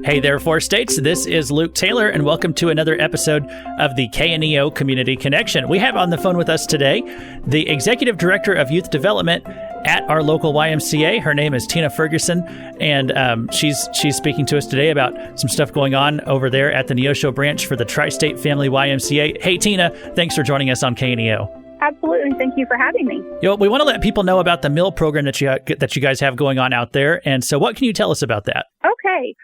Hey there, Four States. This is Luke Taylor, and welcome to another episode of the KNEO Community Connection. We have on the phone with us today the Executive Director of Youth Development at our local YMCA. Her name is Tina Ferguson, and she's speaking to us today about some stuff going on over there at the Neosho branch for the Tri-State Family YMCA. Hey, Tina, thanks for joining us on KNEO. Absolutely. Thank you for having me. We want to let people know about the meal program that you guys have going on out there. And so what can you tell us about that? Okay.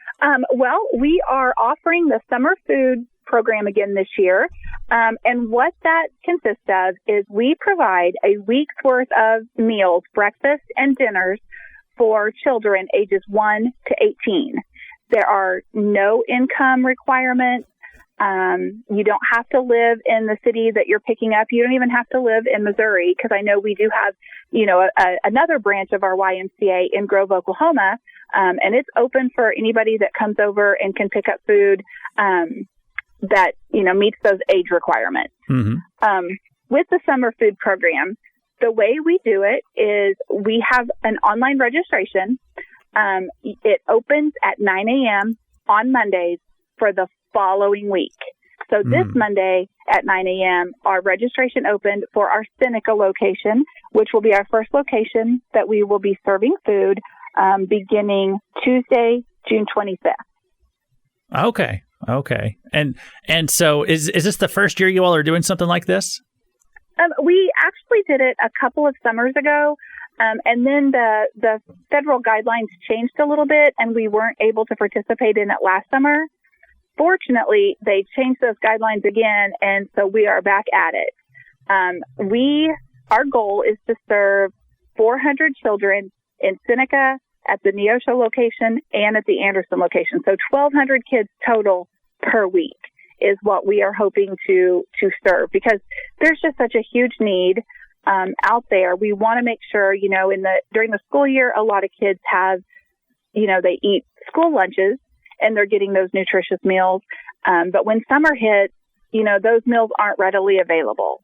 Well, we are offering the summer food program again this year. And what that consists of is we provide a week's worth of meals, breakfast and dinners for children ages 1 to 18. There are no income requirements. You don't have to live in the city that you're picking up. You don't even have to live in Missouri, because I know we do have, another branch of our YMCA in Grove, Oklahoma, and it's open for anybody that comes over and can pick up food that, meets those age requirements. Mm-hmm. With the summer food program, the way we do it is we have an online registration. It opens at 9 a.m. on Mondays for the following week. So this Monday at 9 a.m., our registration opened for our Seneca location, which will be our first location that we will be serving food beginning Tuesday, June 25th. Okay. And so is this the first year you all are doing something like this? We actually did it a couple of summers ago. And then the federal guidelines changed a little bit, and we weren't able to participate in it last summer. Fortunately, they changed those guidelines again, and so we are back at it. Our goal is to serve 400 children in Seneca, at the Neosho location, and at the Anderson location. So 1,200 kids total per week is what we are hoping to serve, because there's just such a huge need out there. We want to make sure, during the school year, a lot of kids have, they eat school lunches, and they're getting those nutritious meals. But when summer hits, those meals aren't readily available.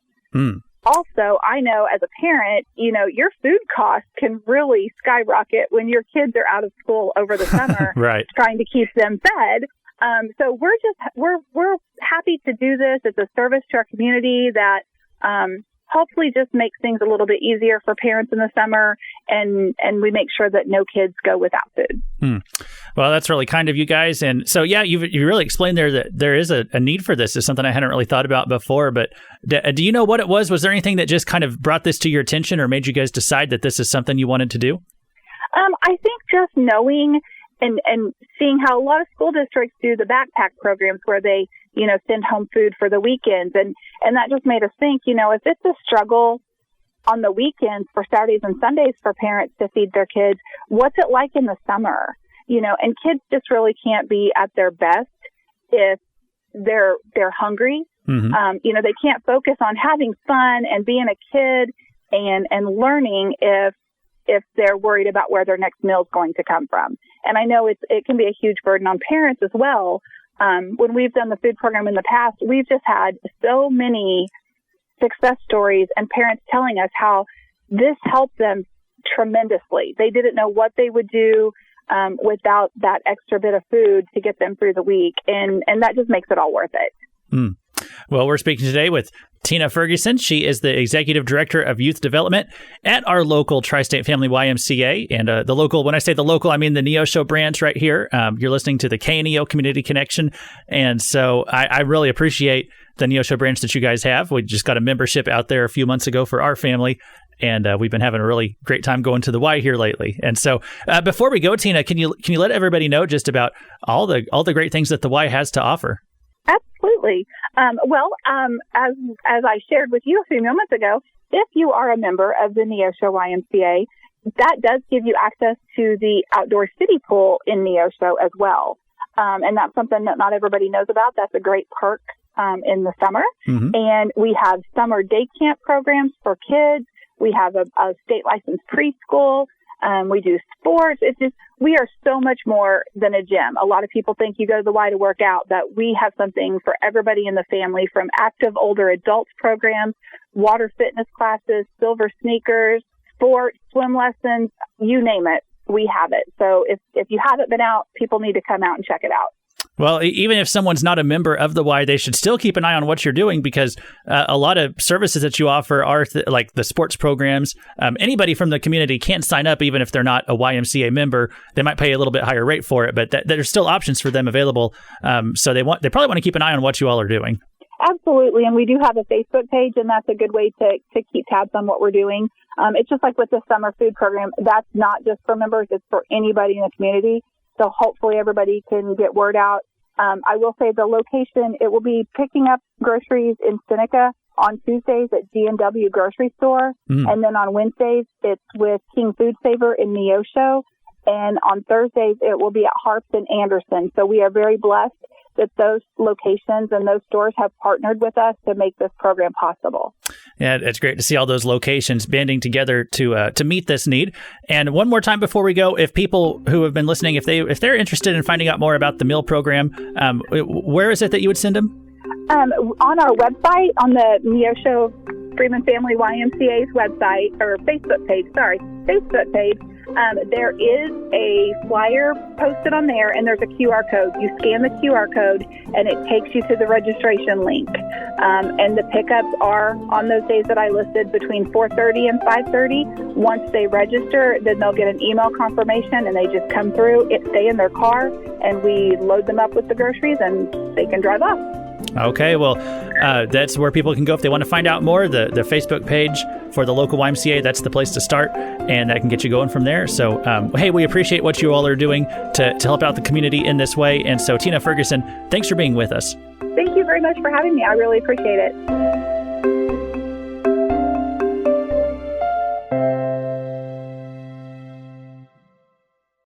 Also, I know as a parent, your food costs can really skyrocket when your kids are out of school over the summer, right, trying to keep them fed. So we're happy to do this. It's a service to our community that hopefully just makes things a little bit easier for parents in the summer, and we make sure that no kids go without food. Well, that's really kind of you guys. And so, yeah, you really explained there that there is a need for this. It's something I hadn't really thought about before. But do you know what it was? Was there anything that just kind of brought this to your attention or made you guys decide that this is something you wanted to do? I think just knowing and seeing how a lot of school districts do the backpack programs where they, send home food for the weekends. And that just made us think, if it's a struggle on the weekends for Saturdays and Sundays for parents to feed their kids, what's it like in the summer? And kids just really can't be at their best if they're hungry. Mm-hmm. They can't focus on having fun and being a kid and learning if they're worried about where their next meal is going to come from. And I know it can be a huge burden on parents as well. When we've done the food program in the past, we've just had so many success stories and parents telling us how this helped them tremendously. They didn't know what they would do without that extra bit of food to get them through the week. And that just makes it all worth it. Well, we're speaking today with Tina Ferguson. She is the Executive Director of Youth Development at our local Tri-State Family YMCA. And the local, when I say the local, I mean the Neosho branch right here. You're listening to the KNEO Community Connection. And so I really appreciate the Neosho branch that you guys have. We just got a membership out there a few months ago for our family. And we've been having a really great time going to the Y here lately. And so before we go, Tina, can you let everybody know just about all the great things that the Y has to offer? Absolutely. As I shared with you a few moments ago, if you are a member of the Neosho YMCA, that does give you access to the outdoor city pool in Neosho as well. And that's something that not everybody knows about. That's a great perk in the summer. Mm-hmm. And we have summer day camp programs for kids. We have a state licensed preschool. We do sports. We are so much more than a gym. A lot of people think you go to the Y to work out, that we have something for everybody in the family, from active older adults programs, water fitness classes, silver sneakers, sports, swim lessons, you name it. we have it. So if you haven't been out, people need to come out and check it out. Well, even if someone's not a member of the Y, they should still keep an eye on what you're doing, because a lot of services that you offer are like the sports programs. Anybody from the community can't sign up, even if they're not a YMCA member. They might pay a little bit higher rate for it, but there's still options for them available. So they probably want to keep an eye on what you all are doing. Absolutely. And we do have a Facebook page, and that's a good way to keep tabs on what we're doing. It's just like with the summer food program. That's not just for members. It's for anybody in the community. So hopefully everybody can get word out. I will say the location, it will be picking up groceries in Seneca on Tuesdays at G&W Grocery Store. And then on Wednesdays, it's with King Food Saver in Neosho. And on Thursdays, it will be at Harps and Anderson. So we are very blessed that those locations and those stores have partnered with us to make this program possible. Yeah, it's great to see all those locations banding together to meet this need. And one more time before we go, if people who have been listening, if they're interested in finding out more about the meal program, where is it that you would send them? On our website, on the Neosho Freeman Family YMCA's website, or Facebook page, there is a flyer posted on there, and there's a QR code. You scan the QR code, and it takes you to the registration link. And the pickups are on those days that I listed between 4:30 and 5:30. Once they register, then they'll get an email confirmation, and they just come through, stay in their car, and we load them up with the groceries, and they can drive off. Okay, well, that's where people can go if they want to find out more. The Facebook page for the local YMCA, that's the place to start, and that can get you going from there. So, hey, we appreciate what you all are doing to help out the community in this way. And so, Tina Ferguson, thanks for being with us. Thank you very much for having me. I really appreciate it.